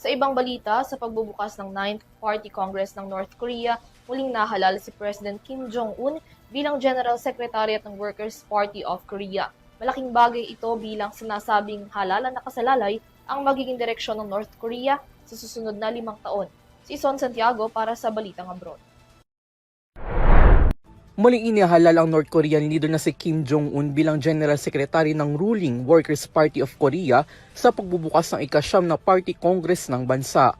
Sa ibang balita, sa pagbubukas ng 9th Party Congress ng North Korea, muling nahalal si President Kim Jong-un bilang General Secretary ng Workers' Party of Korea. Malaking bagay ito bilang sinasabing halalan na kasalalay ang magiging direksyon ng North Korea sa susunod na 5 taon. Si Son Santiago para sa Balitang Abroad. Muling inihalal ang North Korean leader na si Kim Jong-un bilang General Secretary ng ruling Workers' Party of Korea sa pagbubukas ng ika-9 na Party Congress ng bansa.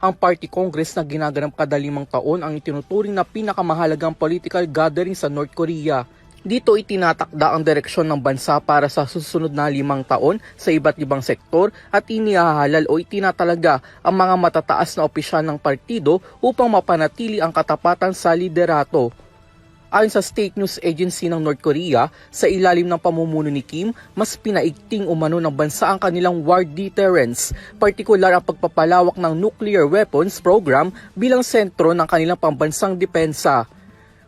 Ang Party Congress na ginaganap kada 5 taon ang itinuturing na pinakamahalagang political gathering sa North Korea. Dito itinatakda ang direksyon ng bansa para sa susunod na 5 taon sa iba't ibang sektor at inihahalal o itinatalaga ang mga matataas na opisyal ng partido upang mapanatili ang katapatan sa liderato. Ayon sa State News Agency ng North Korea, sa ilalim ng pamumuno ni Kim, mas pinaigting umano ng bansa ang kanilang war deterrence, partikular ang pagpapalawak ng nuclear weapons program bilang sentro ng kanilang pambansang depensa.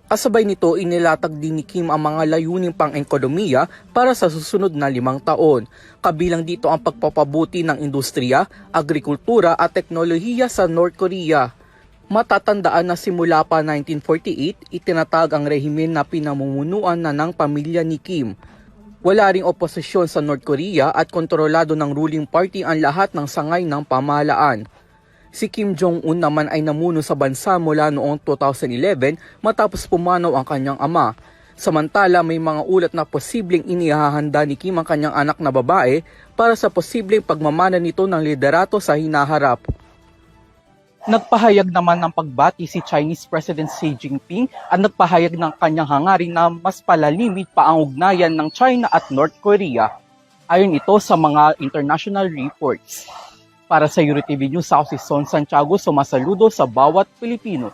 Kasabay nito, inilatag din ni Kim ang mga layuning pang-ekonomiya para sa susunod na 5 taon. Kabilang dito ang pagpapabuti ng industriya, agrikultura at teknolohiya sa North Korea. Matatandaan na simula pa 1948, itinatag ang rehimen na pinamumunuan na ng pamilya ni Kim. Wala ring oposisyon sa North Korea at kontrolado ng ruling party ang lahat ng sangay ng pamahalaan. Si Kim Jong-un naman ay namuno sa bansa mula noong 2011 matapos pumanaw ang kanyang ama. Samantala may mga ulat na posibleng inihahanda ni Kim ang kanyang anak na babae para sa posibleng pagmamana nito ng liderato sa hinaharap. Nagpahayag naman ng pagbati si Chinese President Xi Jinping at nagpahayag ng kanyang hangarin na mas palalimin pa ang ugnayan ng China at North Korea. Ayon ito sa mga international reports. Para sa EuroTV News, ako si Son Santiago, sumasaludo sa bawat Pilipino.